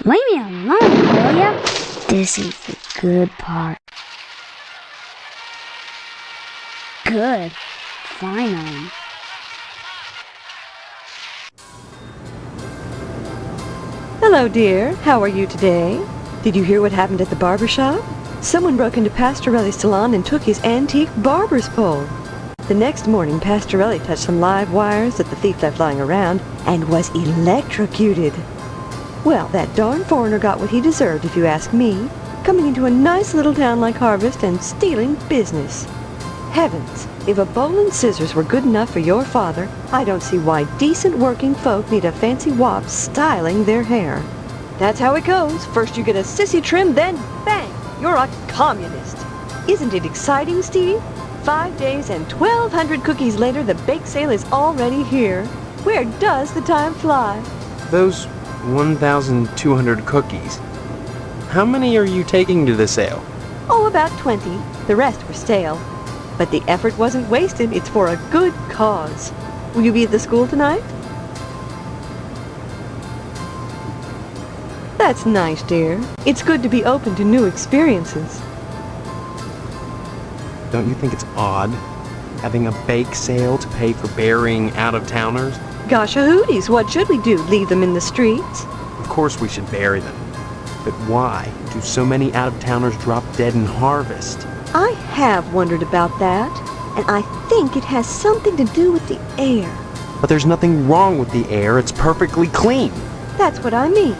Leave me alone, will ya? This is the good part. Good. Finally. Hello, dear. How are you today? Did you hear what happened at the barber shop? Someone broke into Pastorelli's salon and took his antique barber's pole. The next morning, Pastorelli touched some live wires that the thief left lying around and was electrocuted. Well, that darn foreigner got what he deserved, if you ask me, coming into a nice little town like Harvest and stealing business. Heavens, if a bowl and scissors were good enough for your father, I don't see why decent working folk need a fancy wop styling their hair. That's how it goes. First you get a sissy trim, then bang, you're a communist. Isn't it exciting, Steve? 5 days and 1,200 cookies later, the bake sale is already here. Where does the time fly? Those 1,200 cookies. How many are you taking to the sale? Oh, about 20. The rest were stale. But the effort wasn't wasted. It's for a good cause. Will you be at the school tonight? That's nice, dear. It's good to be open to new experiences. Don't you think it's odd having a bake sale to pay for burying out-of-towners? Gosh-a-hooties, what should we do? Leave them in the streets? Of course we should bury them. But why do so many out-of-towners drop dead in Harvest? I have wondered about that, and I think it has something to do with the air. But there's nothing wrong with the air. It's perfectly clean. That's what I mean.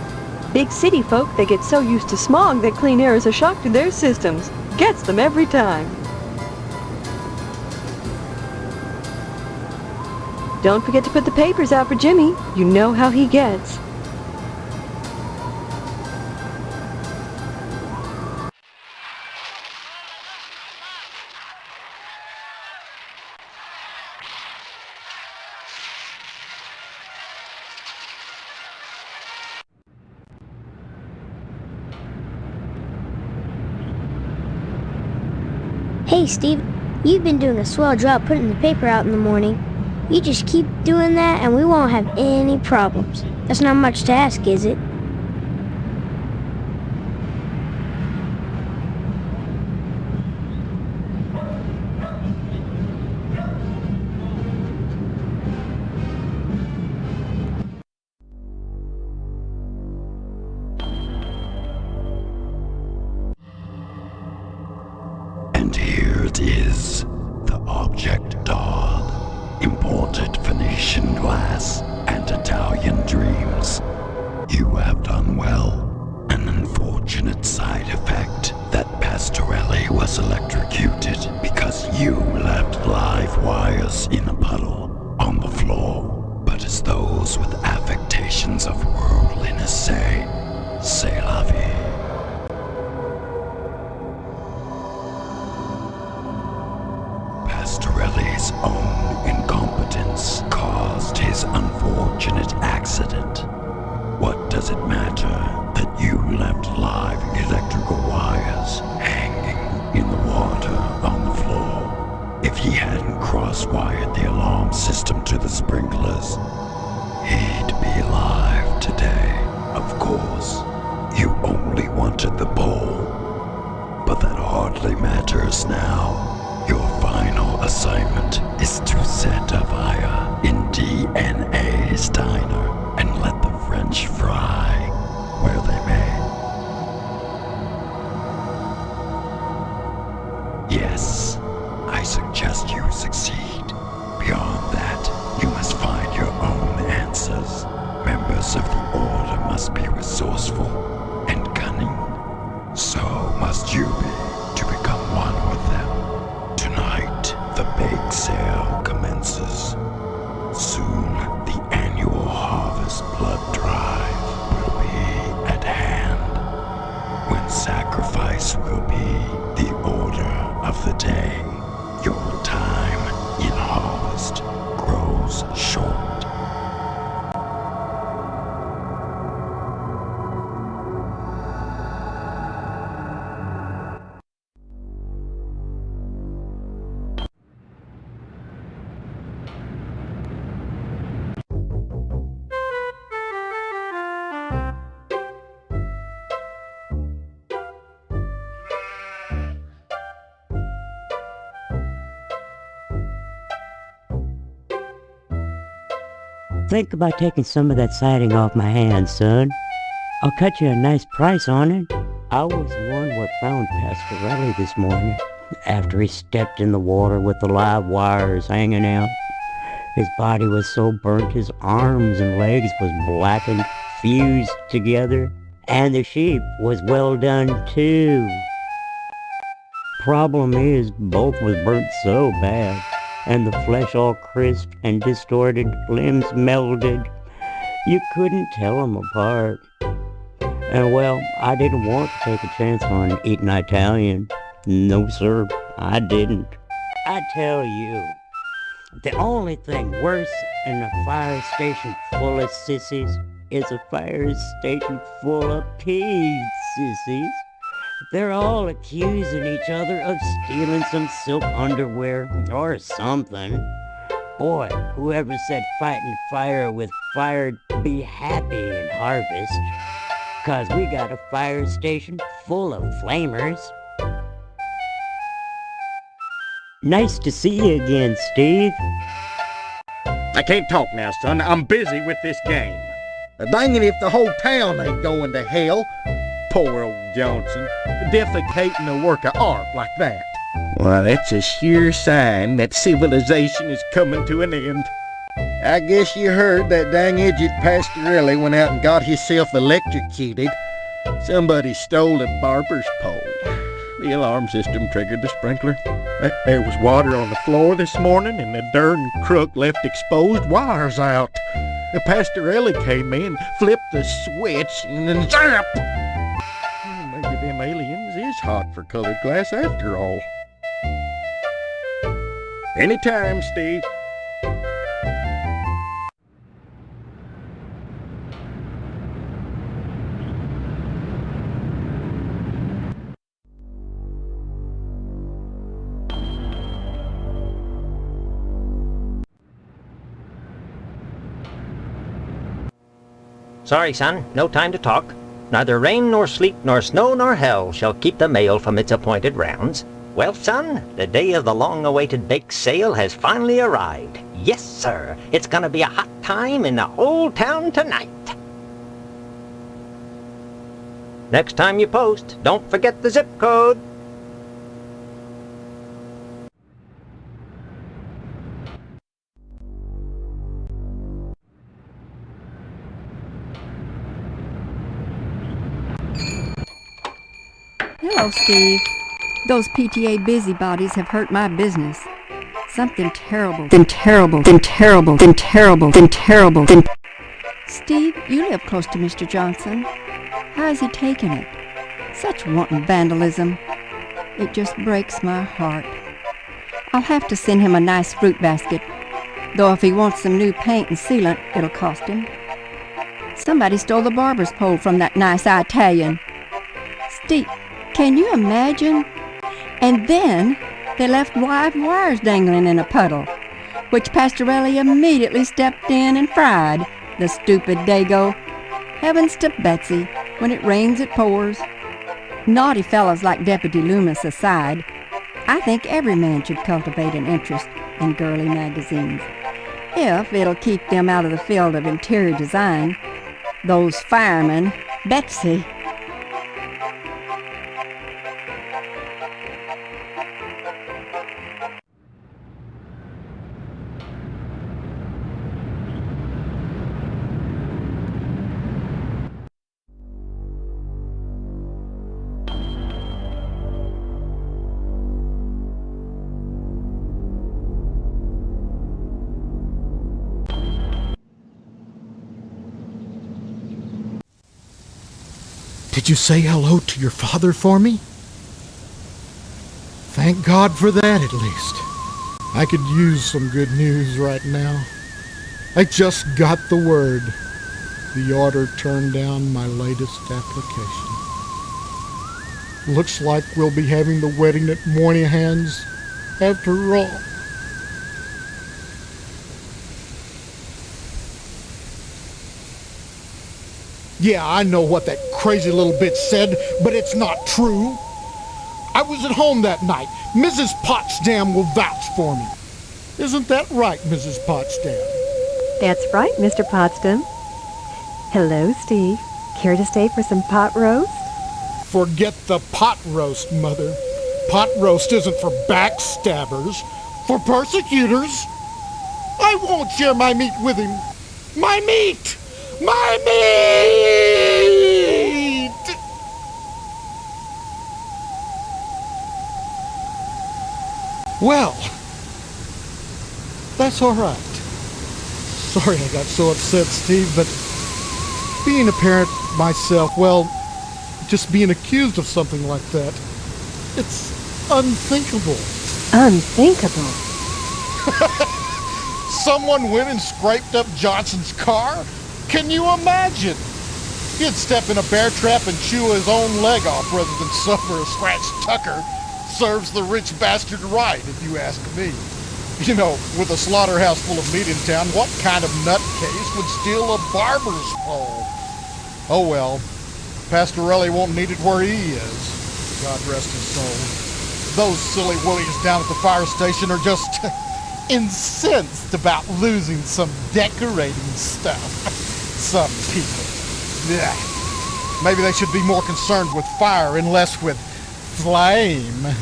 Big city folk, they get so used to smog that clean air is a shock to their systems. Gets them every time. Don't forget to put the papers out for Jimmy. You know how he gets. Hey, Steve, you've been doing a swell job putting the paper out in the morning. You just keep doing that and we won't have any problems. That's not much to ask, is it? And here it is, the object doll, imported Venetian glass and Italian dreams. You have done well. An unfortunate side effect that Pastorelli was electrocuted because you left live wires in a puddle on the floor. But as those with affectations of worldliness say, c'est la vie. Pastorelli's own incompetence caused his unfortunate accident. What does it matter that you left live electrical wires hanging in the water on the floor? If he hadn't cross-wired the alarm system to the sprinklers, he'd be alive today. Of course, you only wanted the bowl, but that hardly matters now. Your final assignment is to set a fire in DNA's diner and let the French fry where they may. Yes, I suggest you succeed. Beyond that, you must find your own answers. Members of the Order must be resourceful and cunning. So must you be to become one with them. Tonight, the bake sale commences. Soon, the annual Harvest Blood Drive will be at hand, when sacrifice will be the order of the day. Your time in Harvest grows short. Think about taking some of that siding off my hands, son. I'll cut you a nice price on it. I was the one what found Pastorelli this morning, after he stepped in the water with the live wires hanging out. His body was so burnt his arms and legs was black and fused together, and the sheep was well done too. Problem is, both was burnt so bad, and the flesh all crisp and distorted, limbs melded. You couldn't tell 'em apart. And well, I didn't want to take a chance on eating Italian. No, sir, I didn't. I tell you, the only thing worse than a fire station full of sissies is a fire station full of peas, sissies. They're all accusing each other of stealing some silk underwear or something. Boy, whoever said fighting fire with fire'd be happy in harvest. 'Cause we got a fire station full of flamers. Nice to see you again, Steve. I can't talk now, son. I'm busy with this game. Dang it if the whole town ain't going to hell. Poor old Johnson, defecating a work of art like that. Well, that's a sure sign that civilization is coming to an end. I guess you heard that dang idiot Pastorelli went out and got himself electrocuted. Somebody stole a barber's pole. The alarm system triggered the sprinkler. There was water on the floor this morning, and the darn crook left exposed wires out. The Pastorelli came in, flipped the switch, and then zap! Maybe them aliens is hot for colored glass after all. Anytime, Steve. Sorry, son, no time to talk. Neither rain nor sleet nor snow nor hell shall keep the mail from its appointed rounds. Well, son, the day of the long-awaited bake sale has finally arrived. Yes, sir, it's gonna be a hot time in the whole town tonight. Next time you post, don't forget the zip code. Hello, Steve. Those PTA busybodies have hurt my business. Something terrible. Steve, you live close to Mr. Johnson. How is he taking it? Such wanton vandalism. It just breaks my heart. I'll have to send him a nice fruit basket, though if he wants some new paint and sealant, it'll cost him. Somebody stole the barber's pole from that nice Italian. Steve, can you imagine? And then they left live wires dangling in a puddle, which Pastorelli immediately stepped in and fried, the stupid dago. Heavens to Betsy, when it rains it pours. Naughty fellows like Deputy Loomis aside, I think every man should cultivate an interest in girly magazines, if it'll keep them out of the field of interior design. Those firemen, Betsy. Did you say hello to your father for me? Thank God for that, at least. I could use some good news right now. I just got the word. The order turned down my latest application. Looks like we'll be having the wedding at Moynihan's after all. Yeah, I know what that crazy little bitch said, but it's not true. I was at home that night. Mrs. Potsdam will vouch for me. Isn't that right, Mrs. Potsdam? That's right, Mr. Potsdam. Hello, Steve. Care to stay for some pot roast? Forget the pot roast, Mother. Pot roast isn't for backstabbers, for persecutors. I won't share my meat with him. My meat! My meat! Well, that's all right. Sorry I got so upset, Steve, but being a parent myself, well, just being accused of something like that, it's unthinkable. Unthinkable? Someone went and scraped up Johnson's car? Can you imagine? He'd step in a bear trap and chew his own leg off rather than suffer a scratched tucker. Serves the rich bastard right, if you ask me. You know, with a slaughterhouse full of meat in town, what kind of nutcase would steal a barber's pole? Oh well, Pastorelli won't need it where he is. God rest his soul. Those silly willies down at the fire station are just incensed about losing some decorating stuff. Some people. Yeah. Maybe they should be more concerned with fire and less with flame.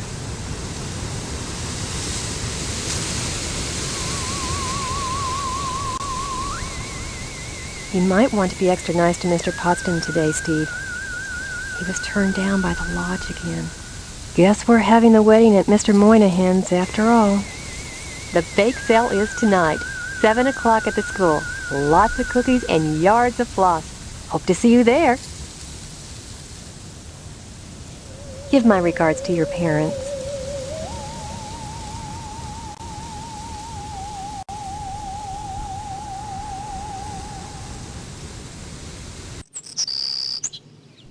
You might want to be extra nice to Mr. Potsdam today, Steve. He was turned down by the lodge again. Guess we're having the wedding at Mr. Moynihan's after all. The bake sale is tonight, 7 o'clock at the school. Lots of cookies and yards of floss. Hope to see you there. Give my regards to your parents.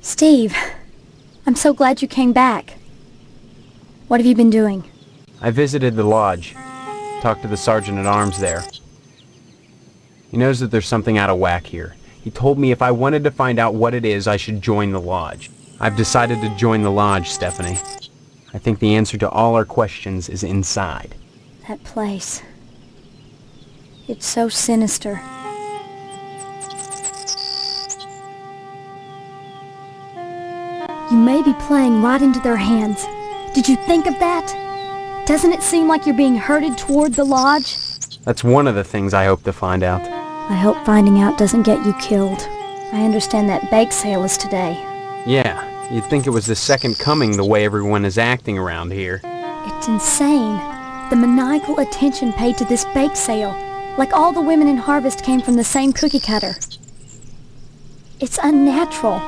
Steve, I'm so glad you came back. What have you been doing? I visited the lodge. Talked to the sergeant-at-arms there. He knows that there's something out of whack here. He told me if I wanted to find out what it is, I should join the lodge. I've decided to join the lodge, Stephanie. I think the answer to all our questions is inside. That place. It's so sinister. You may be playing right into their hands. Did you think of that? Doesn't it seem like you're being herded toward the lodge? That's one of the things I hope to find out. I hope finding out doesn't get you killed. I understand that bake sale is today. Yeah, you'd think it was the second coming the way everyone is acting around here. It's insane. The maniacal attention paid to this bake sale. Like all the women in Harvest came from the same cookie cutter. It's unnatural.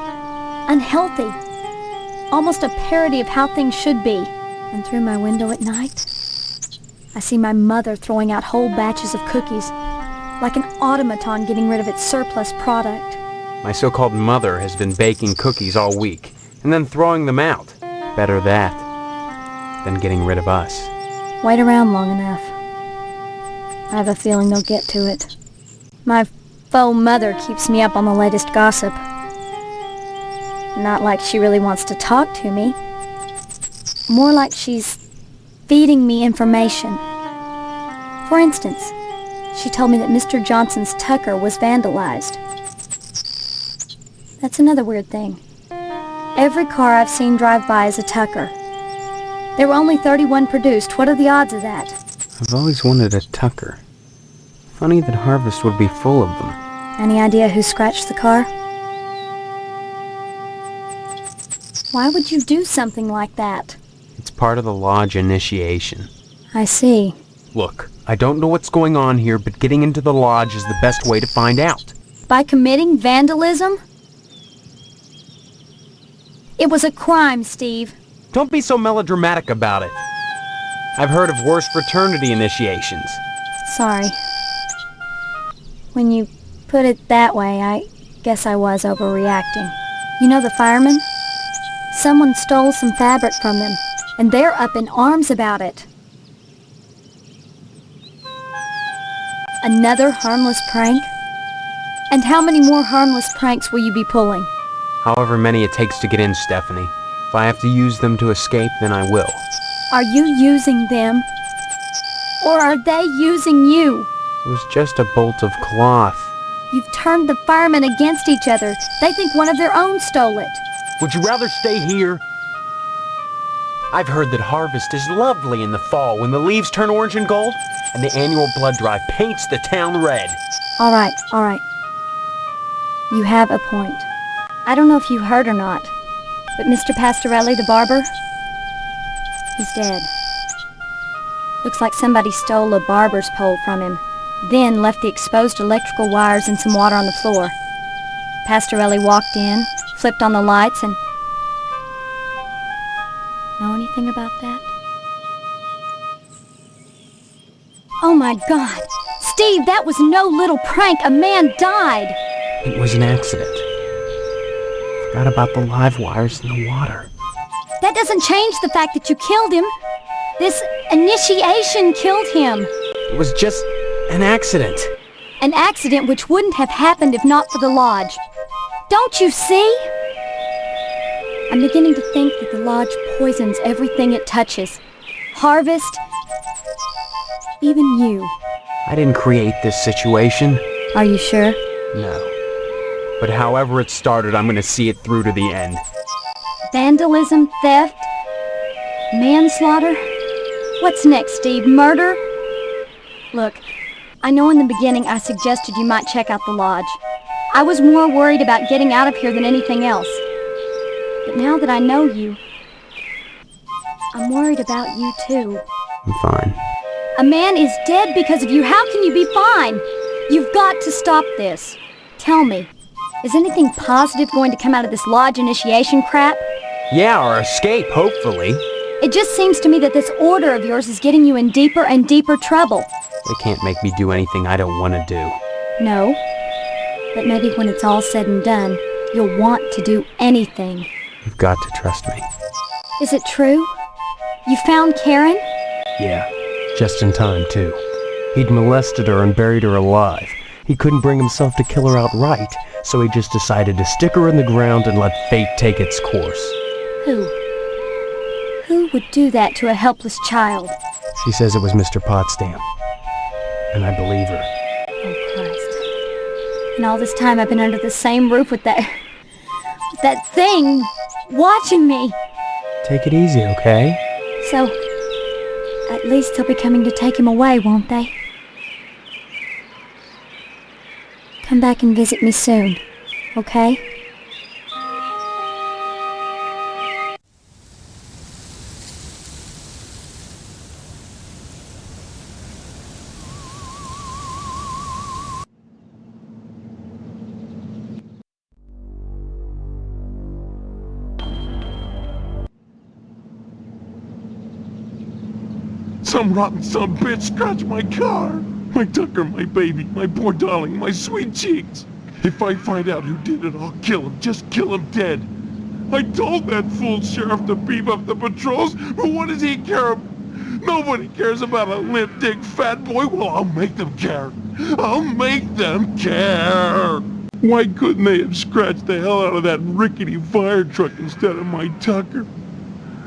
Unhealthy. Almost a parody of how things should be. And through my window at night, I see my mother throwing out whole batches of cookies, like an automaton getting rid of its surplus product. My so-called mother has been baking cookies all week, and then throwing them out. Better that than getting rid of us. Wait around long enough. I have a feeling they'll get to it. My faux mother keeps me up on the latest gossip. Not like she really wants to talk to me. More like she's feeding me information. For instance, she told me that Mr. Johnson's Tucker was vandalized. That's another weird thing. Every car I've seen drive by is a Tucker. There were only 31 produced. What are the odds of that? I've always wanted a Tucker. Funny that Harvest would be full of them. Any idea who scratched the car? Why would you do something like that? It's part of the lodge initiation. I see. Look, I don't know what's going on here, but getting into the lodge is the best way to find out. By committing vandalism? It was a crime, Steve. Don't be so melodramatic about it. I've heard of worse fraternity initiations. Sorry. When you put it that way, I guess I was overreacting. You know the firemen? Someone stole some fabric from them, and they're up in arms about it. Another harmless prank? And how many more harmless pranks will you be pulling? However many it takes to get in, Stephanie. If I have to use them to escape, then I will. Are you using them? Or are they using you? It was just a bolt of cloth. You've turned the firemen against each other. They think one of their own stole it. Would you rather stay here? I've heard that harvest is lovely in the fall when the leaves turn orange and gold, and the annual blood drive paints the town red. All right. You have a point. I don't know if you heard or not, but Mr. Pastorelli, the barber, he's dead. Looks like somebody stole a barber's pole from him, then left the exposed electrical wires and some water on the floor. Pastorelli walked in, flipped on the lights, and... Know anything about that? Oh my God! Steve, that was no little prank! A man died! It was an accident. Forgot about the live wires in the water. That doesn't change the fact that you killed him. This initiation killed him. It was just an accident. An accident which wouldn't have happened if not for the lodge. Don't you see? I'm beginning to think that the lodge poisons everything it touches. Harvest, even you. I didn't create this situation. Are you sure? No. But however it started, I'm gonna see it through to the end. Vandalism, theft, manslaughter. What's next, Steve? Murder? Look, I know in the beginning I suggested you might check out the lodge. I was more worried about getting out of here than anything else. But now that I know you, I'm worried about you too. I'm fine. A man is dead because of you. How can you be fine? You've got to stop this. Tell me, is anything positive going to come out of this lodge initiation crap? Yeah, or escape, hopefully. It just seems to me that this order of yours is getting you in deeper and deeper trouble. They can't make me do anything I don't want to do. No, but maybe when it's all said and done, you'll want to do anything. You've got to trust me. Is it true? You found Karen? Yeah, just in time, too. He'd molested her and buried her alive. He couldn't bring himself to kill her outright, so he just decided to stick her in the ground and let fate take its course. Who would do that to a helpless child? She says it was Mr. Potsdam. And I believe her. Oh, Christ. And all this time I've been under the same roof with that thing watching me. Take it easy, okay? So, at least they'll be coming to take him away, won't they? Come back and visit me soon, okay? Some rotten son of a bitch scratched my car. My Tucker, my baby, my poor darling, my sweet cheeks. If I find out who did it, I'll kill him. Just kill him dead. I told that fool sheriff to beef up the patrols, but what does he care? Nobody cares about a limp dick fat boy. Well, I'll make them care. I'll make them care. Why couldn't they have scratched the hell out of that rickety fire truck instead of my Tucker?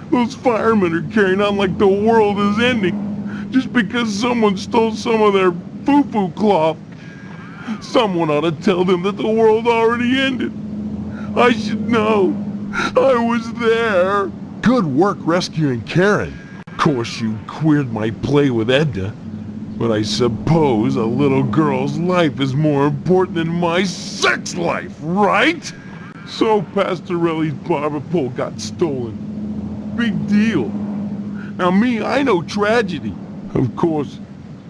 Those firemen are carrying on like the world is ending, just because someone stole some of their foo-foo cloth. Someone ought to tell them that the world already ended. I should know. I was there. Good work rescuing Karen. Of course, you queered my play with Edna, but I suppose a little girl's life is more important than my sex life, right? So Pastorelli's barber pole got stolen. Big deal. Now me, I know tragedy. Of course,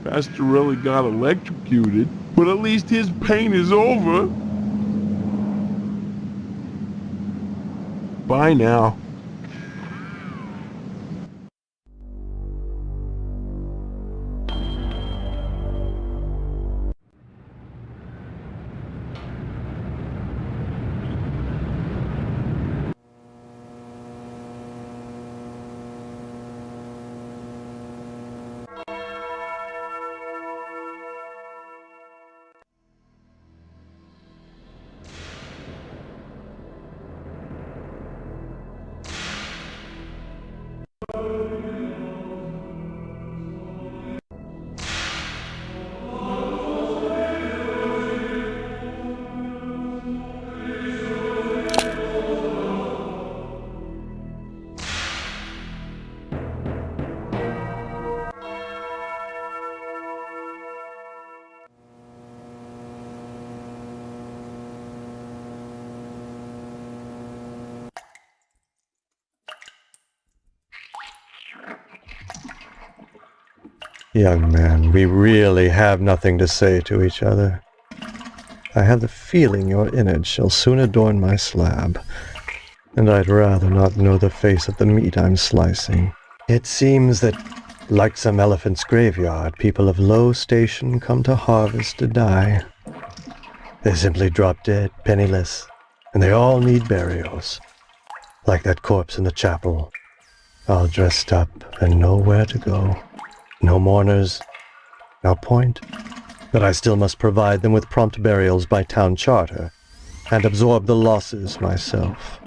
Pastorelli got electrocuted, but at least his pain is over. Bye now. Young man, we really have nothing to say to each other. I have the feeling your image shall soon adorn my slab, and I'd rather not know the face of the meat I'm slicing. It seems that, like some elephant's graveyard, people of low station come to harvest to die. They simply drop dead, penniless, and they all need burials. Like that corpse in the chapel, all dressed up and nowhere to go. No mourners, no point. But I still must provide them with prompt burials by town charter, and absorb the losses myself.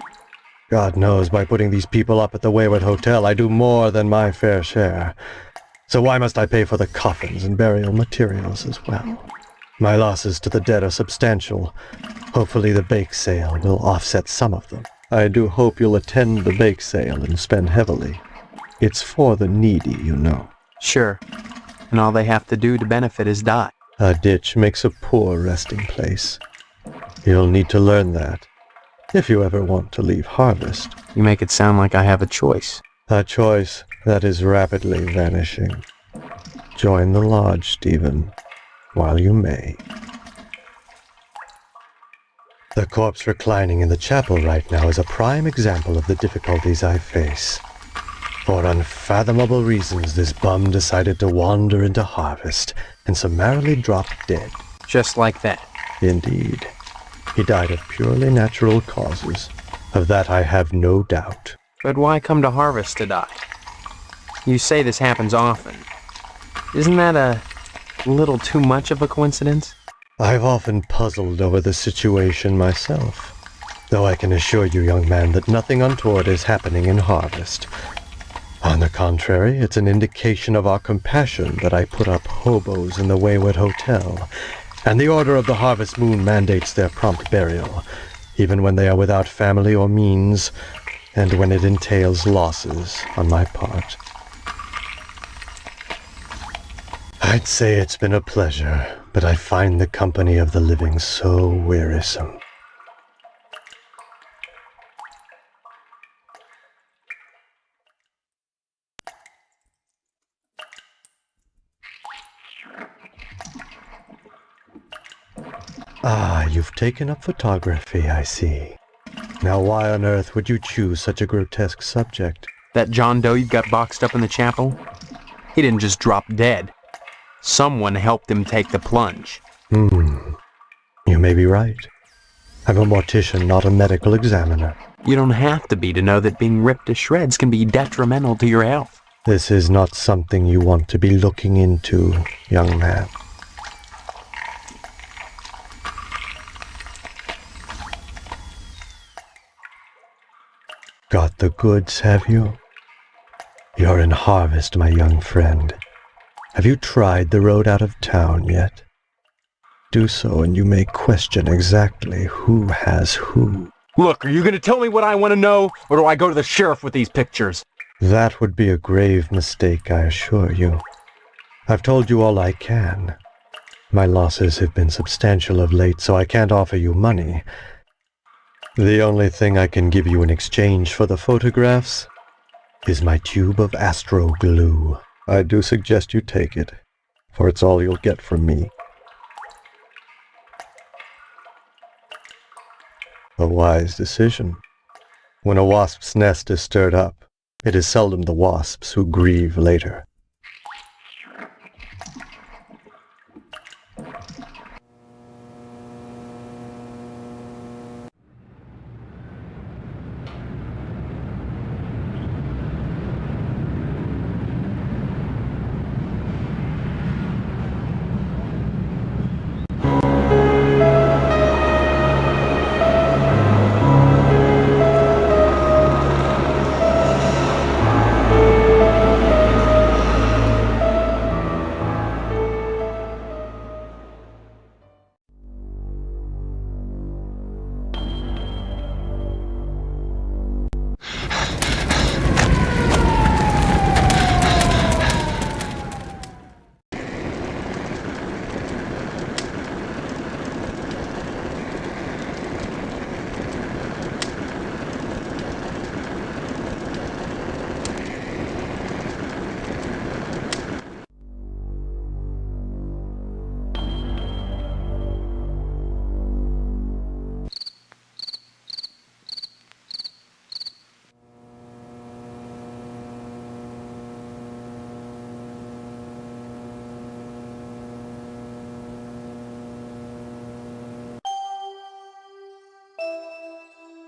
God knows, by putting these people up at the Wayward Hotel, I do more than my fair share. So why must I pay for the coffins and burial materials as well? My losses to the dead are substantial. Hopefully the bake sale will offset some of them. I do hope you'll attend the bake sale and spend heavily. It's for the needy, you know. Sure. And all they have to do to benefit is die. A ditch makes a poor resting place. You'll need to learn that, if you ever want to leave Harvest. You make it sound like I have a choice. A choice that is rapidly vanishing. Join the lodge, Stephen, while you may. The corpse reclining in the chapel right now is a prime example of the difficulties I face. For unfathomable reasons, this bum decided to wander into Harvest and summarily dropped dead. Just like that. Indeed. He died of purely natural causes. Of that I have no doubt. But why come to Harvest to die? You say this happens often. Isn't that a little too much of a coincidence? I've often puzzled over the situation myself. Though I can assure you, young man, that nothing untoward is happening in Harvest. On the contrary, it's an indication of our compassion that I put up hobos in the Wayward Hotel, and the Order of the Harvest Moon mandates their prompt burial, even when they are without family or means, and when it entails losses on my part. I'd say it's been a pleasure, but I find the company of the living so wearisome. Ah, you've taken up photography, I see. Now why on earth would you choose such a grotesque subject? That John Doe you got boxed up in the chapel? He didn't just drop dead. Someone helped him take the plunge. You may be right. I'm a mortician, not a medical examiner. You don't have to be to know that being ripped to shreds can be detrimental to your health. This is not something you want to be looking into, young man. Got the goods, have you? You're in Harvest, my young friend. Have you tried the road out of town yet? Do so, and you may question exactly who has who. Look, are you going to tell me what I want to know, or do I go to the sheriff with these pictures? That would be a grave mistake, I assure you. I've told you all I can. My losses have been substantial of late, so I can't offer you money. The only thing I can give you in exchange for the photographs is my tube of astro glue. I do suggest you take it, for it's all you'll get from me. A wise decision. When a wasp's nest is stirred up, it is seldom the wasps who grieve later.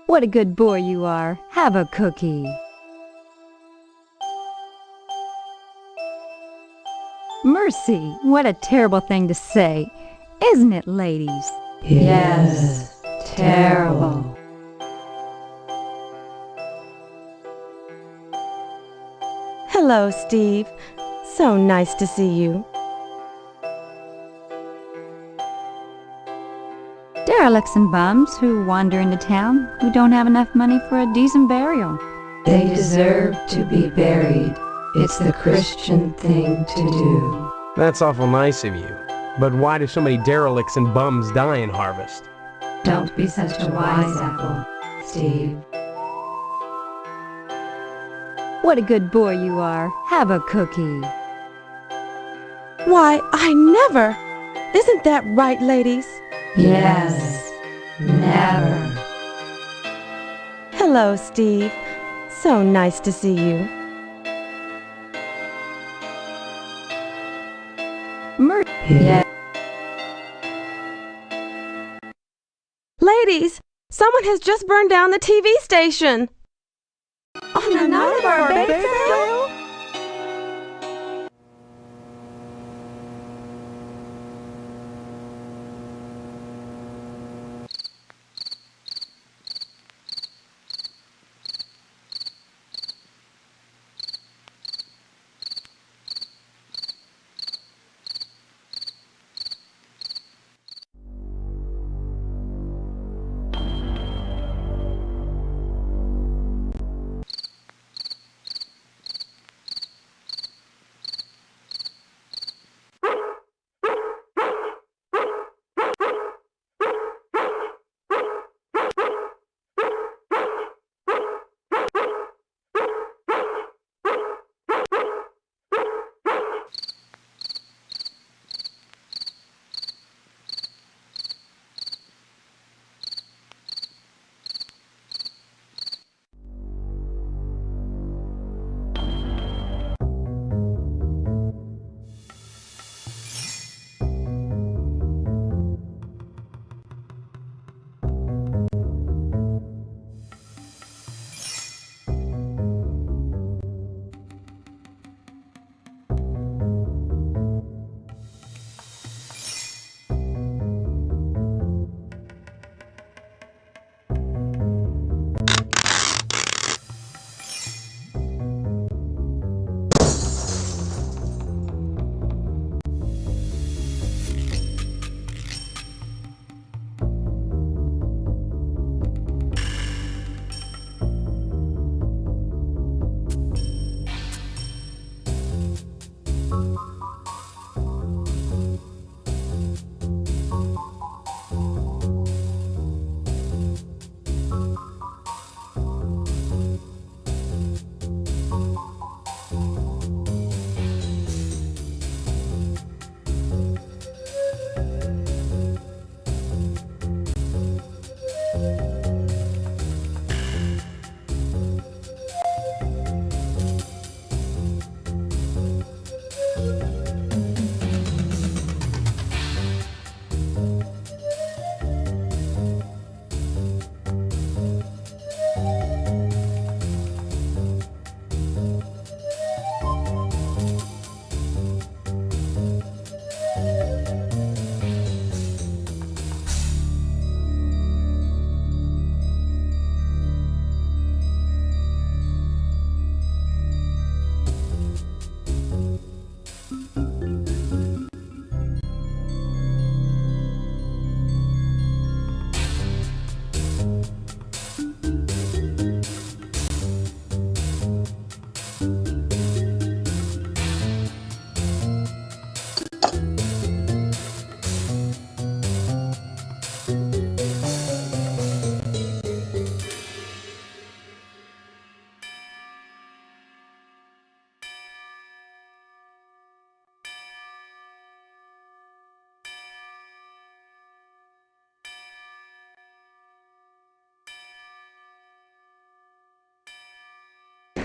What a good boy you are. Have a cookie. Mercy, what a terrible thing to say. Isn't it, ladies? Yes, terrible. Hello, Steve. So nice to see you. Derelicts and bums who wander into town who don't have enough money for a decent burial. They deserve to be buried. It's the Christian thing to do. That's awful nice of you. But why do so many derelicts and bums die in harvest? Don't be such a wise apple, Steve. What a good boy you are. Have a cookie. Why, I never! Isn't that right, ladies? Yes, never. Hello, Steve. So nice to see you. Yeah. Ladies, someone has just burned down the TV station. On the night of our bake sale?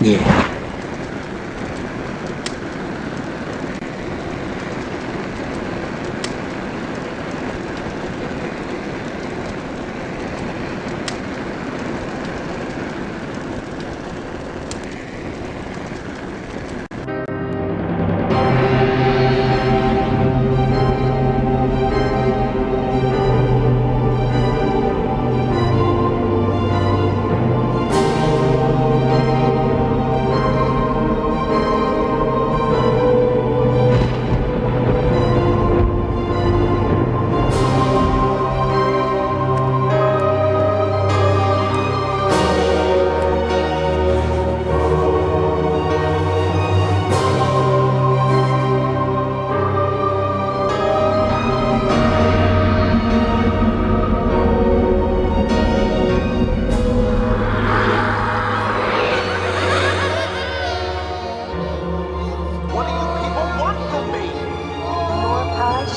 Yeah.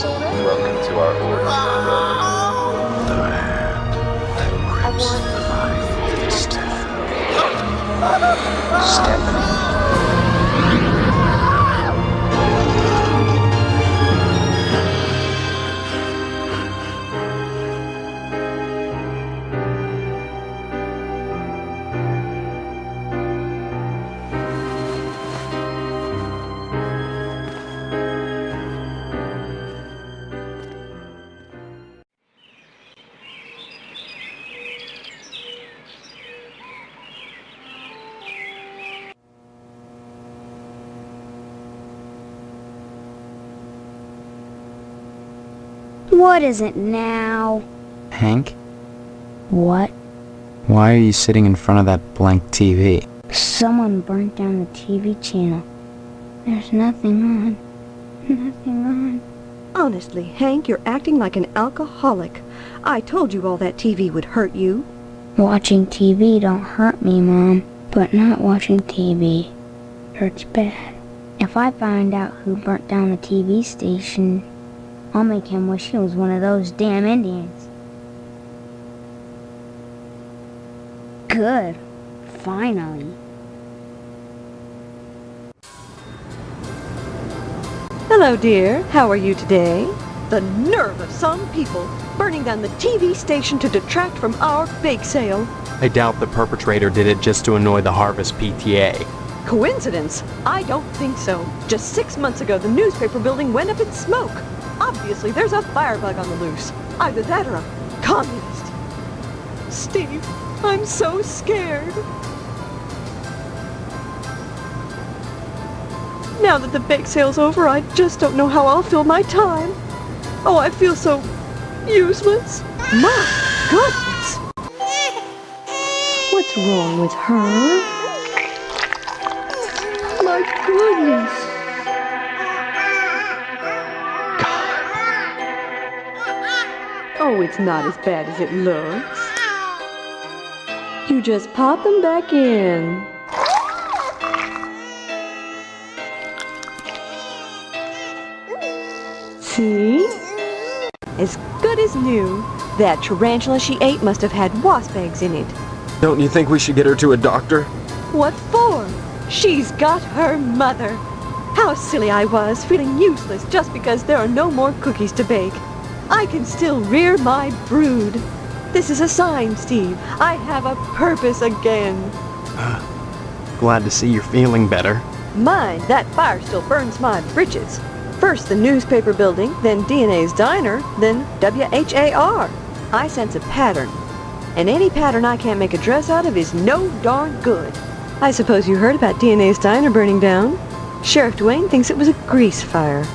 Welcome to our order, my brother. The hand that grips the life instead. What is it now? Hank, What? why are you sitting in front of that blank TV? Someone burnt down the TV channel. There's nothing on. Nothing on. Honestly, Hank, you're acting like an alcoholic. I told you all that TV would hurt you. Watching TV don't hurt me, Mom. But not watching TV hurts bad. If I find out who burnt down the TV station, I'll make him wish he was one of those damn Indians. Good. Finally. Hello, dear. How are you today? The nerve of some people burning down the TV station to detract from our bake sale. I doubt the perpetrator did it just to annoy the Harvest PTA. Coincidence? I don't think so. Just 6 months ago, the newspaper building went up in smoke. Obviously, there's a firebug on the loose. Either that or a communist. Steve, I'm so scared. Now that the bake sale's over, I just don't know how I'll fill my time. Oh, I feel so useless. My goodness. What's wrong with her? My goodness. Oh, it's not as bad as it looks. You just pop them back in. See? As good as new. That tarantula she ate must have had wasp eggs in it. Don't you think we should get her to a doctor? What for? She's got her mother. How silly I was, feeling useless just because there are no more cookies to bake. I can still rear my brood. This is a sign, Steve. I have a purpose again. Glad to see you're feeling better. Mind, that fire still burns my britches. First the newspaper building, then DNA's diner, then WHAR. I sense a pattern. And any pattern I can't make a dress out of is no darn good. I suppose you heard about DNA's diner burning down? Sheriff Duane thinks it was a grease fire.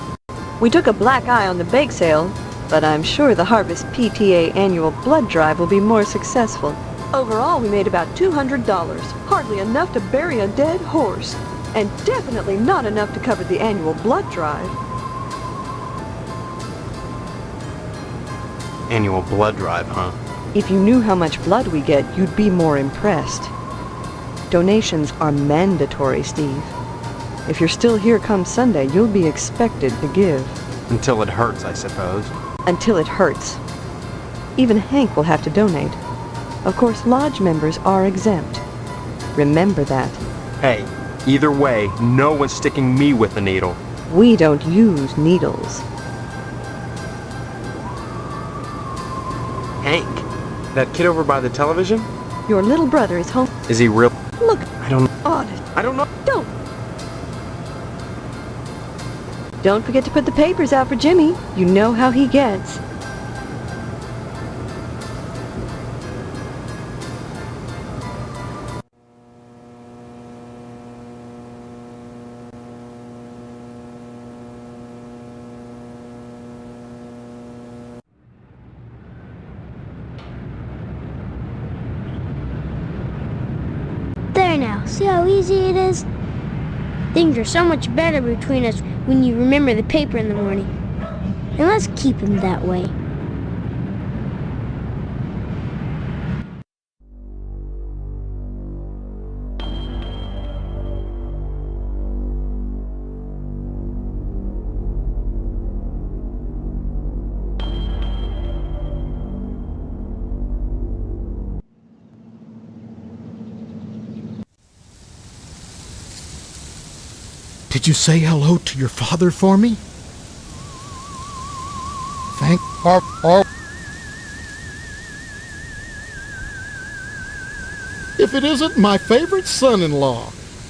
We took a black eye on the bake sale, but I'm sure the Harvest PTA annual blood drive will be more successful. Overall, we made about $200, hardly enough to bury a dead horse, and definitely not enough to cover the annual blood drive. Annual blood drive, huh? If you knew how much blood we get, you'd be more impressed. Donations are mandatory, Steve. If you're still here come Sunday, you'll be expected to give. Until it hurts, I suppose. Until it hurts. Even Hank will have to donate. Of course, lodge members are exempt. Remember that. Hey, either way, no one's sticking me with a needle. We don't use needles. Hank, that kid over by the television? Your little brother is home. Is he real? Look, I don't know. honest. I don't know. Don't forget to put the papers out for Jimmy. You know how he gets. There now, see how easy it is? Things are so much better between us when you remember the paper in the morning. And let's keep them that way. Did you say hello to your father for me? Thank Har. If it isn't my favorite son-in-law,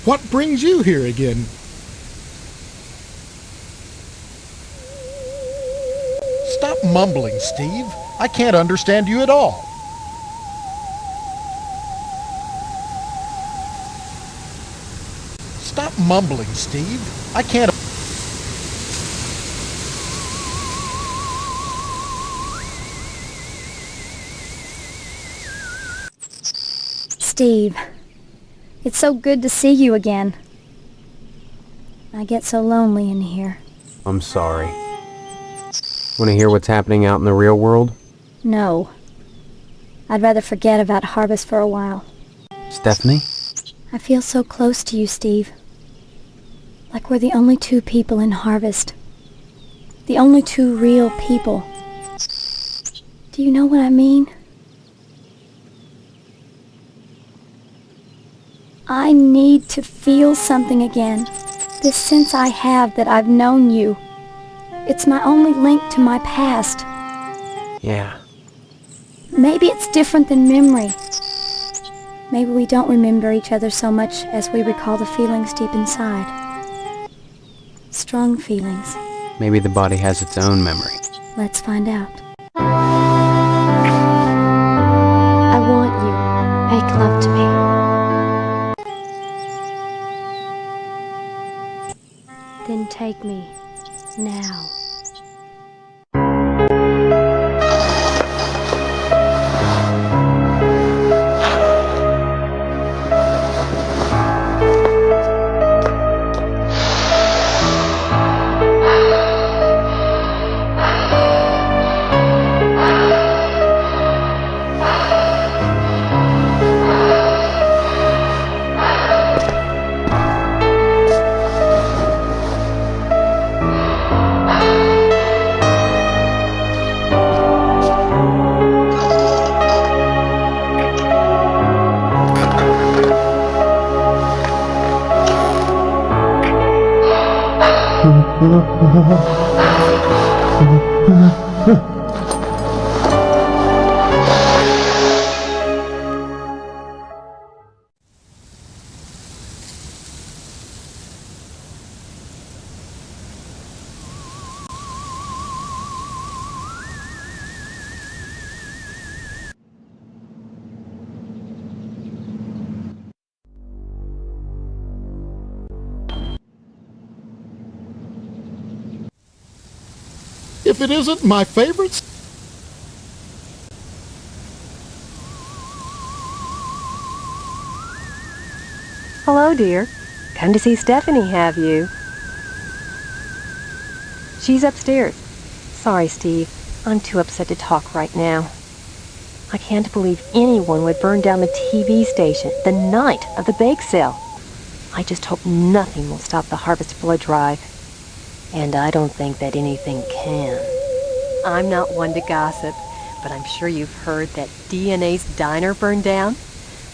what brings you here again? Stop mumbling, Steve. I can't understand you at all. Stop mumbling, Steve. I can't... Steve, it's so good to see you again. I get so lonely in here. I'm sorry. Want to hear what's happening out in the real world? No. I'd rather forget about Harvest for a while. Stephanie? I feel so close to you, Steve. Like we're the only two people in Harvest. The only two real people. Do you know what I mean? I need to feel something again. This sense I have that I've known you. It's my only link to my past. Yeah. Maybe it's different than memory. Maybe we don't remember each other so much as we recall the feelings deep inside. Strong feelings. Maybe the body has its own memory. Let's find out. I want you. Make love to me. Then take me. Now. If it isn't my favorite... Hello, dear. Come to see Stephanie, have you? She's upstairs. Sorry, Steve. I'm too upset to talk right now. I can't believe anyone would burn down the TV station the night of the bake sale. I just hope nothing will stop the Harvest blood drive. And I don't think that anything can. I'm not one to gossip, but I'm sure you've heard that DNA's diner burned down.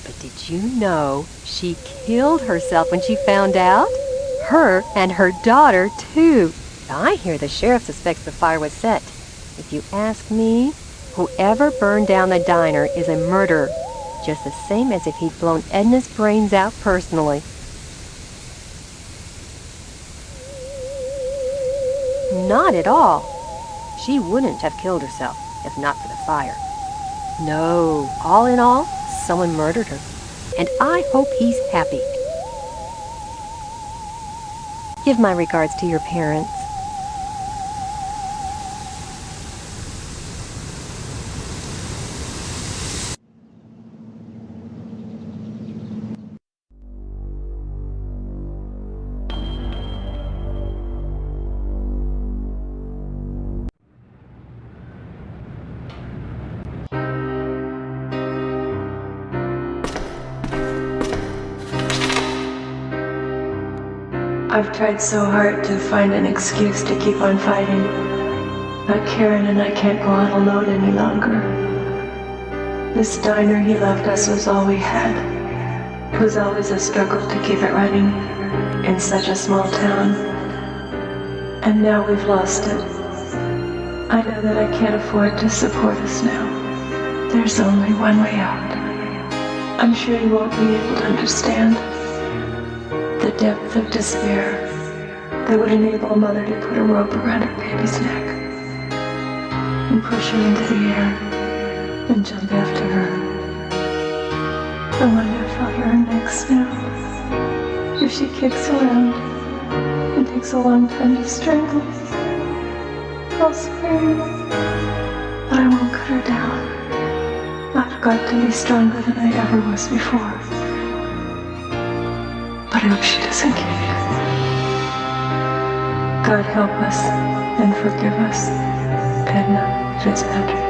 But did you know she killed herself when she found out? Her and her daughter, too. I hear the sheriff suspects the fire was set. If you ask me, whoever burned down the diner is a murderer, just the same as if he'd blown Edna's brains out personally. Not at all. She wouldn't have killed herself if not for the fire. No, all in all, someone murdered her. And I hope he's happy. Give my regards to your parents. I've tried so hard to find an excuse to keep on fighting, but Karen and I can't go out alone any longer. This diner he left us was all we had. It was always a struggle to keep it running, in such a small town. And now we've lost it. I know that I can't afford to support us now. There's only one way out. I'm sure you won't be able to understand the depth of despair that would enable a mother to put a rope around her baby's neck and push her into the air and jump after her. I wonder if I'll hear her next now. If she kicks around and takes a long time to strangle me, I'll scream, but I won't cut her down. I've got to be stronger than I ever was before. But I hope she doesn't kick. God help us and forgive us, Edna Fitzpatrick.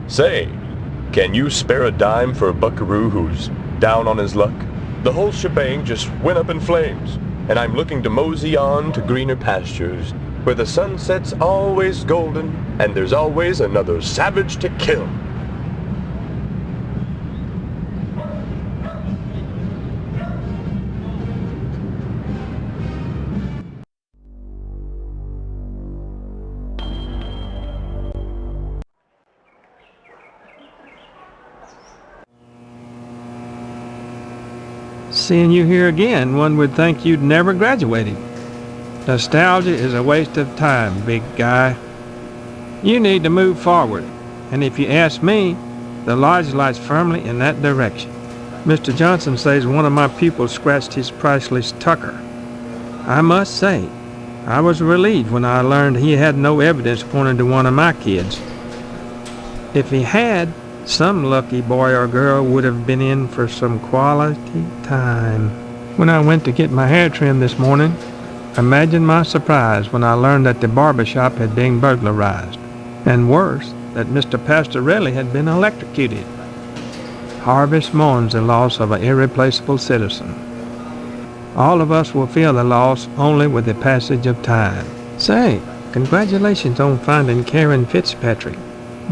Say, can you spare a dime for a buckaroo who's down on his luck? The whole shebang just went up in flames, and I'm looking to mosey on to greener pastures, where the sunset's always golden, and there's always another savage to kill. Seeing you here again, one would think you'd never graduated. Nostalgia is a waste of time, big guy. You need to move forward, and if you ask me, the lodge lies firmly in that direction. Mr. Johnson says one of my pupils scratched his priceless tucker. I must say, I was relieved when I learned he had no evidence pointing to one of my kids. If he had, some lucky boy or girl would have been in for some quality time. When I went to get my hair trimmed this morning, imagine my surprise when I learned that the barber shop had been burglarized. And worse, that Mr. Pastorelli had been electrocuted. Harvest mourns the loss of an irreplaceable citizen. All of us will feel the loss only with the passage of time. Say, congratulations on finding Karen Fitzpatrick.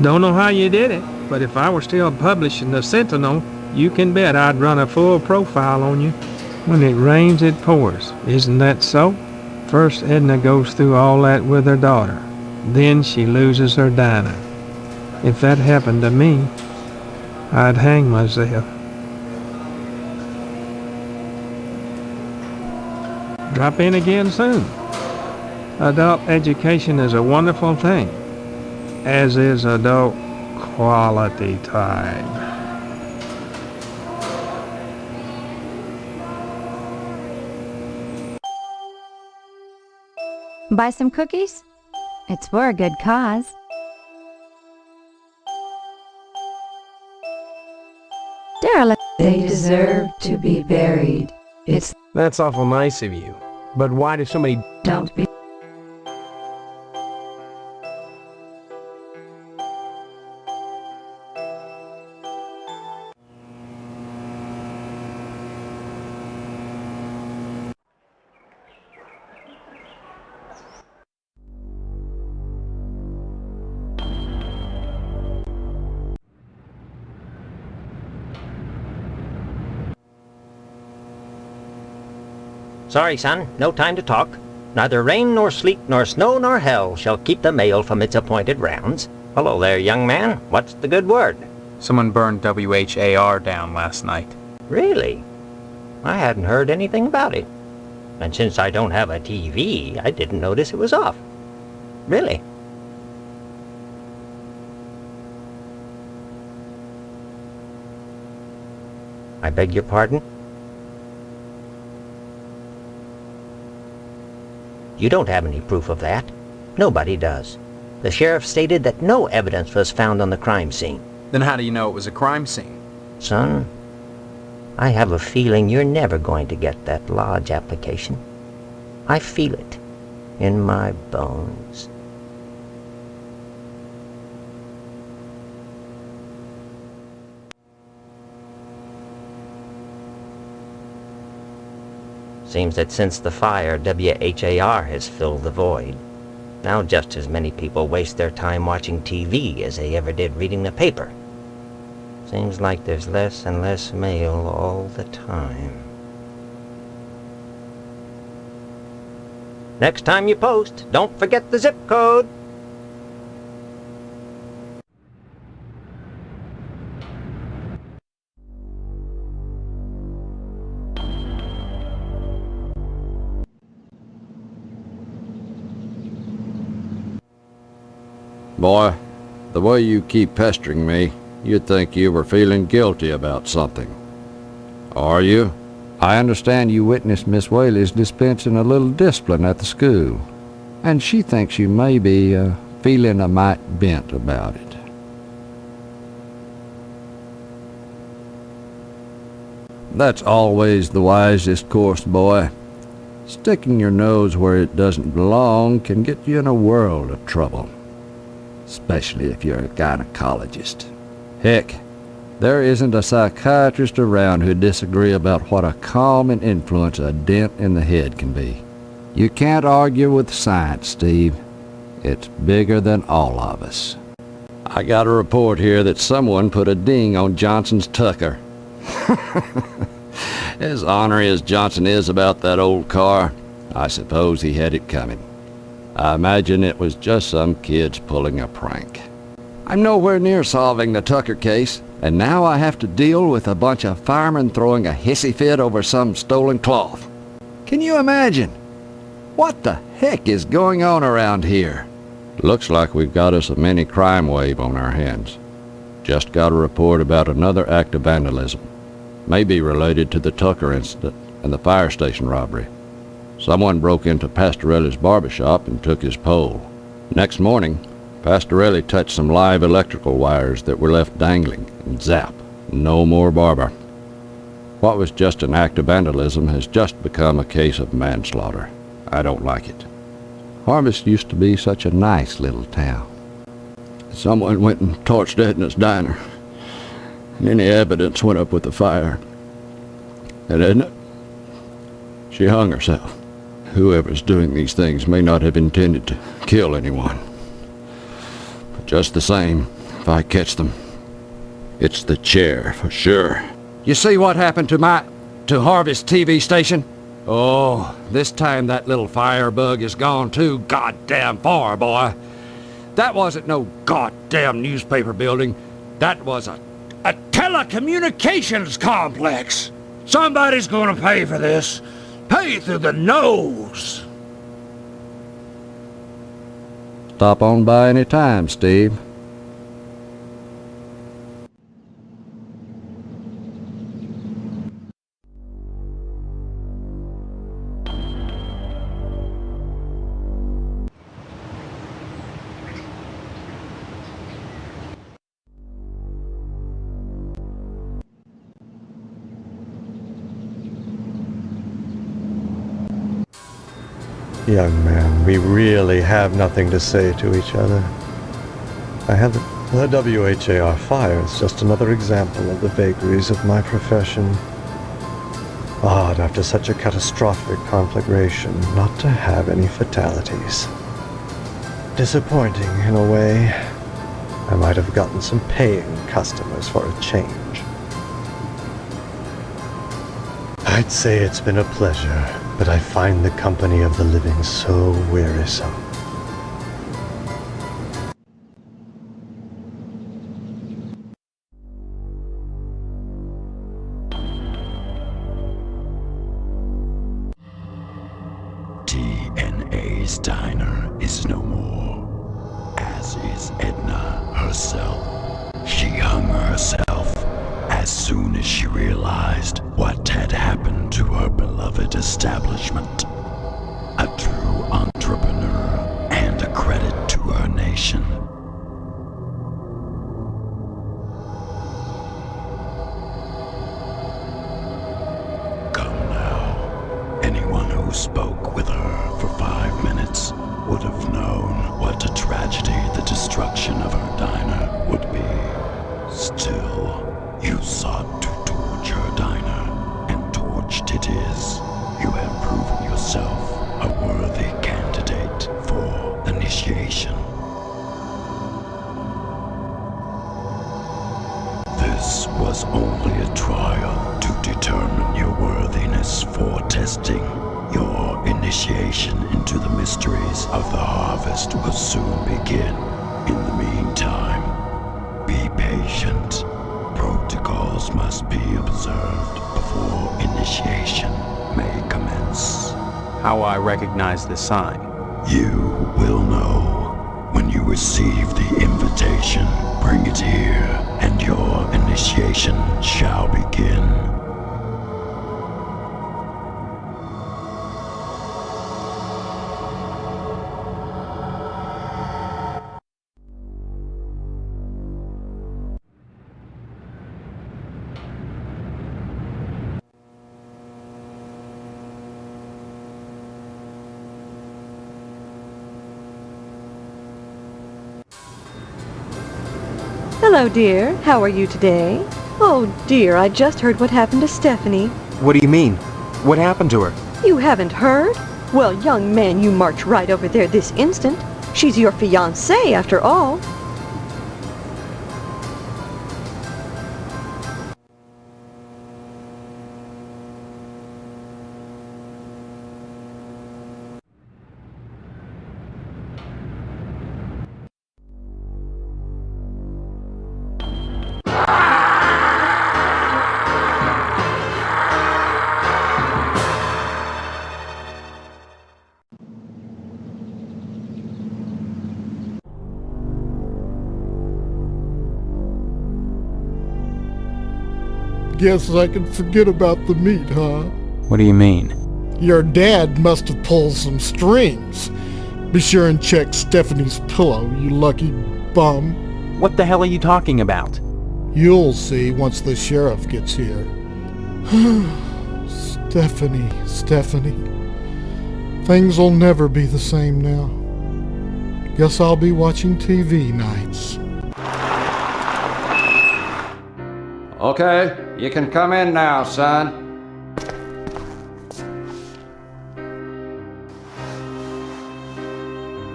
Don't know how you did it, but if I were still publishing the Sentinel, you can bet I'd run a full profile on you. When it rains, it pours. Isn't that so? First, Edna goes through all that with her daughter. Then she loses her Dinah. If that happened to me, I'd hang myself. Drop in again soon. Adult education is a wonderful thing, as is adult quality time. Buy some cookies? It's for a good cause. Derelict. They deserve to be buried. That's awful nice of you. But why do so many... Don't be... Sorry, son, no time to talk. Neither rain nor sleet nor snow nor hell shall keep the mail from its appointed rounds. Hello there, young man. What's the good word? Someone burned WHAR down last night. Really? I hadn't heard anything about it. And since I don't have a TV, I didn't notice it was off. Really? I beg your pardon? You don't have any proof of that. Nobody does. The sheriff stated that no evidence was found on the crime scene. Then how do you know it was a crime scene? Son, I have a feeling you're never going to get that lodge application. I feel it in my bones. Seems that since the fire, WHAR has filled the void. Now just as many people waste their time watching TV as they ever did reading the paper. Seems like there's less and less mail all the time. Next time you post, don't forget the zip code. Boy, the way you keep pestering me, you'd think you were feeling guilty about something. Are you? I understand you witnessed Miss Whaley's dispensing a little discipline at the school, and she thinks you may be feeling a mite bent about it. That's always the wisest course, boy. Sticking your nose where it doesn't belong can get you in a world of trouble. Especially if you're a gynecologist. Heck, there isn't a psychiatrist around who'd disagree about what a calming influence a dent in the head can be. You can't argue with science, Steve. It's bigger than all of us. I got a report here that someone put a ding on Johnson's Tucker. As ornery as Johnson is about that old car, I suppose he had it coming. I imagine it was just some kids pulling a prank. I'm nowhere near solving the Tucker case, and now I have to deal with a bunch of firemen throwing a hissy fit over some stolen cloth. Can you imagine? What the heck is going on around here? Looks like we've got us a mini crime wave on our hands. Just got a report about another act of vandalism. Maybe related to the Tucker incident and the fire station robbery. Someone broke into Pastorelli's barbershop and took his pole. Next morning, Pastorelli touched some live electrical wires that were left dangling, and zap, no more barber. What was just an act of vandalism has just become a case of manslaughter. I don't like it. Harvest used to be such a nice little town. Someone went and torched Edna's diner, and any evidence went up with the fire. And Edna, she hung herself. Whoever's doing these things may not have intended to kill anyone. But just the same, if I catch them, it's the chair for sure. You see what happened to Harvest TV station? Oh, this time that little firebug is gone too goddamn far, boy. That wasn't no goddamn newspaper building. That was a telecommunications complex. Somebody's gonna pay for this. Pay through the nose. Stop on by any time, Steve. Young man, we really have nothing to say to each other. I have the WHAR fire is just another example of the vagaries of my profession. Odd after such a catastrophic conflagration not to have any fatalities. Disappointing in a way. I might have gotten some paying customers for a change. I'd say it's been a pleasure, but I find the company of the living so wearisome. TNA's diner is no more. is Edna herself. She hung herself as soon as she realized what had happened to her beloved establishment. A true entrepreneur and a credit to her nation. Come now. Anyone who spoke with her for 5 minutes would have known what a tragedy the destruction of her diner would be. Still, you sought to torch her diner, and torched it is. You have proven yourself a worthy candidate for initiation. This was only a trial to determine your worthiness for testing. Your initiation into the mysteries of the harvest will soon begin. In the meantime, be patient. Protocols must be observed before initiation may commence. How will I recognize the sign? You will know when you receive the invitation. Bring it here, and your initiation shall begin. Hello, dear. How are you today? Oh, dear, I just heard what happened to Stephanie. What do you mean? What happened to her? You haven't heard? Well, young man, you march right over there this instant. She's your fiancée, after all. Guess I can forget about the meat, huh? What do you mean? Your dad must have pulled some strings. Be sure and check Stephanie's pillow, you lucky bum. What the hell are you talking about? You'll see once the sheriff gets here. Stephanie. Things will never be the same now. Guess I'll be watching TV nights. Okay, you can come in now, son.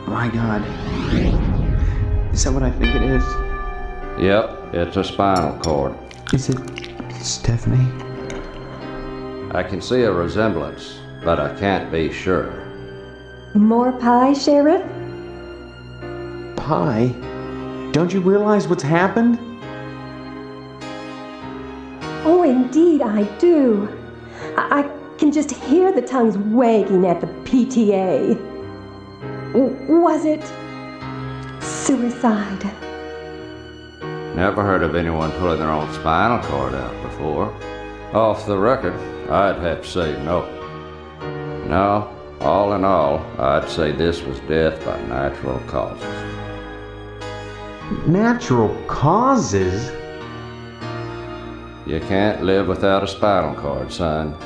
My God. Is that what I think it is? Yep, it's a spinal cord. Is it Stephanie? I can see a resemblance, but I can't be sure. More pie, Sheriff? Pie? Don't you realize what's happened? Oh, indeed I do. I can just hear the tongues wagging at the PTA. Was it suicide? Never heard of anyone pulling their own spinal cord out before. Off the record, I'd have to say no. No, all in all, I'd say this was death by natural causes. Natural causes? You can't live without a spinal cord, son.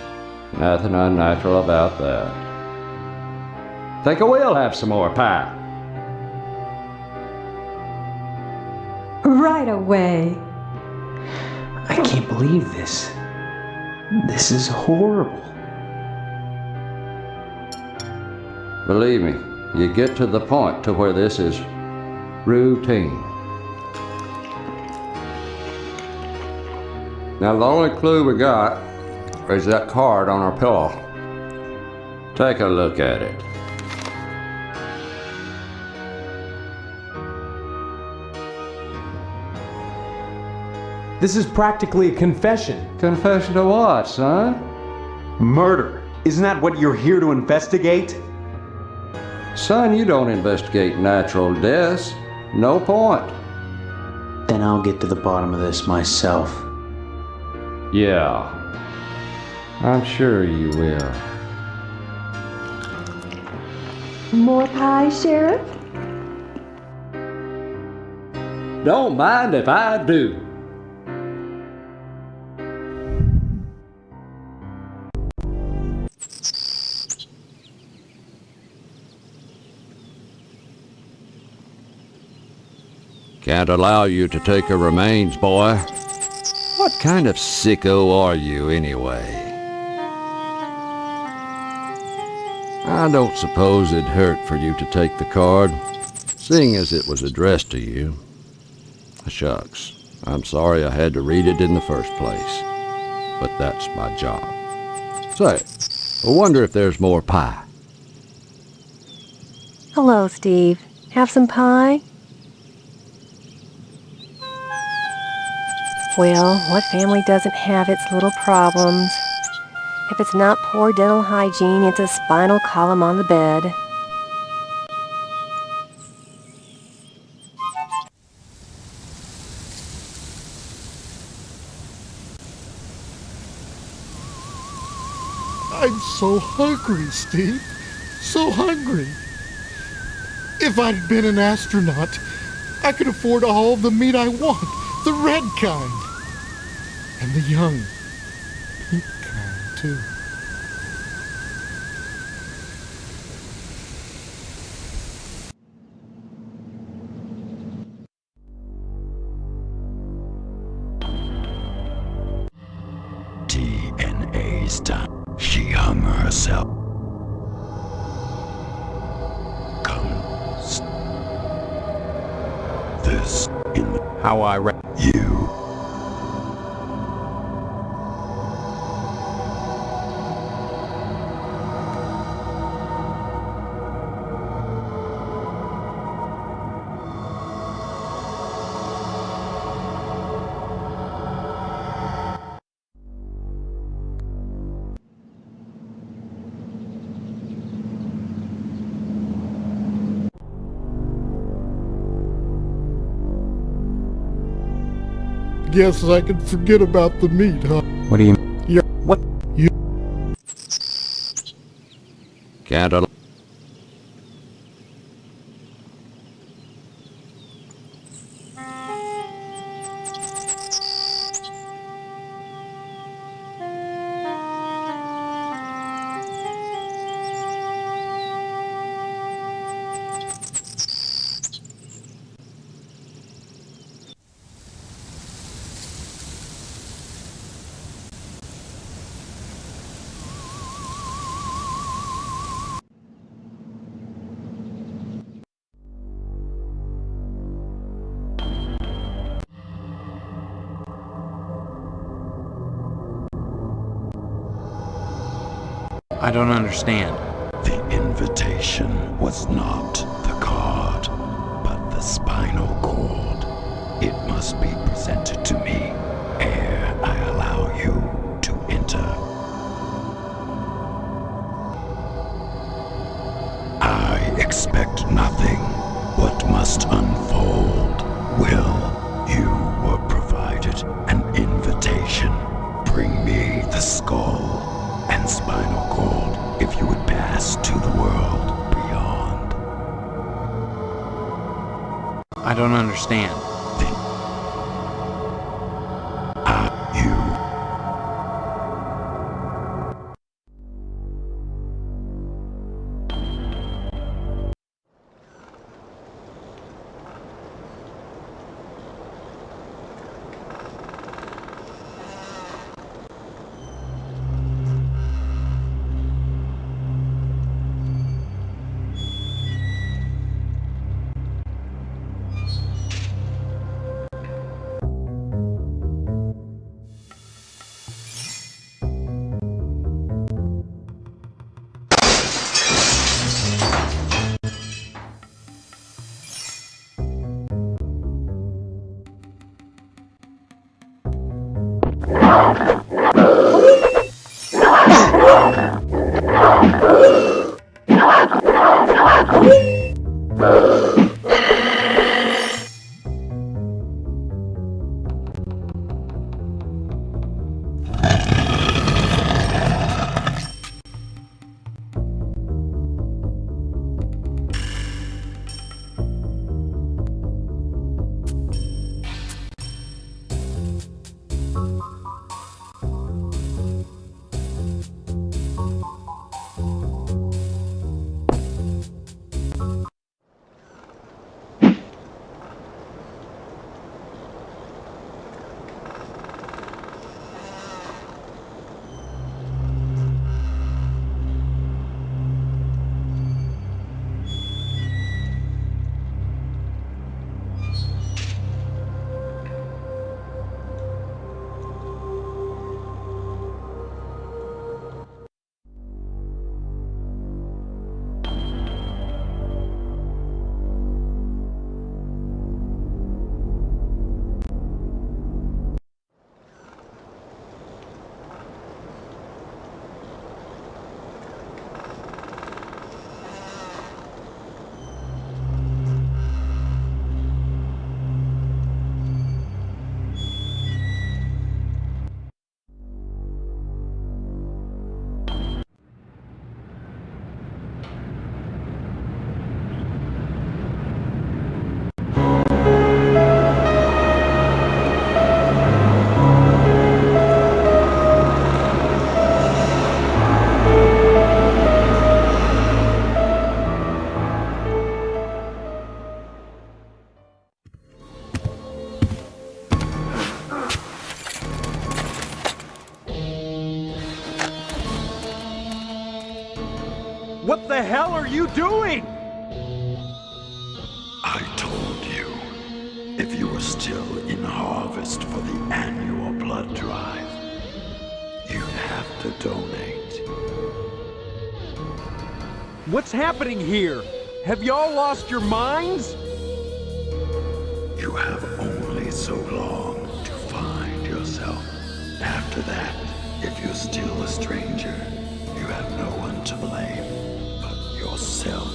Nothing unnatural about that. Think I will have some more pie. Right away. I can't believe this. This is horrible. Believe me, you get to the point to where this is routine. Now the only clue we got is that card on our pillow. Take a look at it. This is practically a confession. Confession to what, son? Murder. Isn't that what you're here to investigate? Son, you don't investigate natural deaths. No point. Then I'll get to the bottom of this myself. Yeah, I'm sure you will. More pie, Sheriff? Don't mind if I do. Can't allow you to take her remains, boy. What kind of sicko are you, anyway? I don't suppose it'd hurt for you to take the card, seeing as it was addressed to you. Shucks, I'm sorry I had to read it in the first place, but that's my job. Say, I wonder if there's more pie. Hello, Steve. Have some pie? Well, what family doesn't have its little problems? If it's not poor dental hygiene, it's a spinal column on the bed. I'm so hungry, Steve. So hungry. If I'd been an astronaut, I could afford all the meat I want. The red kind. And the young, pink kind, too. DNA's done. She hung herself. Comes this in how I you. Guess I can forget about the meat, huh? What do you mean? Yeah. What? You. Can't allow... I don't understand. The invitation was not the card, but the spinal cord. It must be presented to me ere I allow you to enter. I expect nothing. What must unfold will. You were provided an invitation. Bring me the skull and spinal cord if you would pass to the world beyond. I don't understand. What the hell are you doing? I told you, if you were still in harvest for the annual blood drive, you'd have to donate. What's happening here? Have y'all lost your minds? You have only so long to find yourself. After that, if you're still a stranger, you have no one to blame but yourself.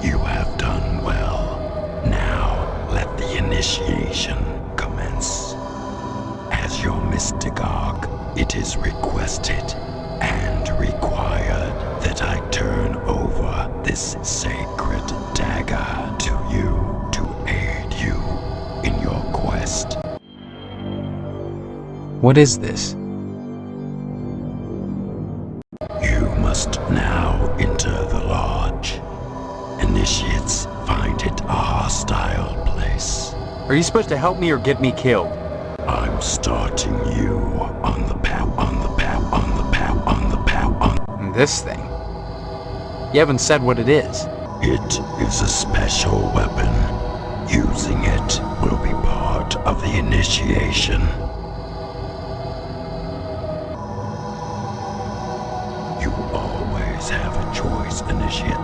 You have done well. Now let the initiation commence. As your mystagogue, it is requested and required that I turn over this sacred dagger to you to aid you in your quest. What is this? You must now enter the lodge. Initiates find it a hostile place. Are you supposed to help me or get me killed? I'm starting you on the This thing? You haven't said what it is. It is a special weapon. Using it will be part of the initiation. You always have a choice, Initiate.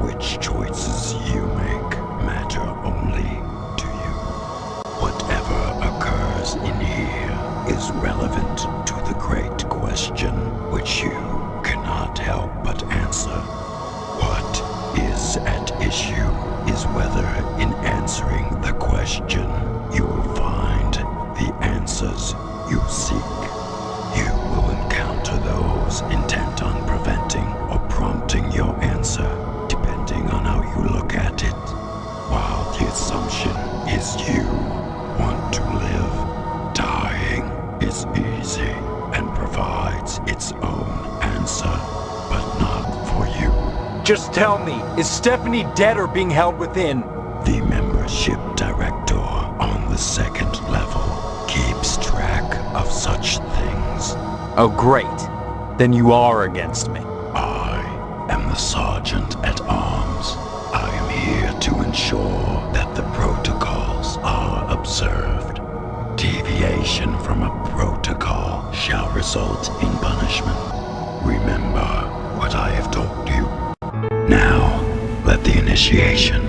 Which choices you make matter only to you. Whatever occurs in here is relevant to the great question which you cannot help but answer. What is at issue is whether in answering the question you will find the answers you seek. You will encounter those intent on preventing or prompting your answer, depending on how you look at it. While the assumption is you want to live, dying is easy and provides its own answer, but not for you. Just tell me, is Stephanie dead or being held within? The membership director on the second level keeps track of such things. Oh, great. Then you are against me. I am the Sergeant at Arms. I am here to ensure that the protocols are observed. Deviation from a protocol shall result in punishment. Remember what I have told you. Now, let the initiation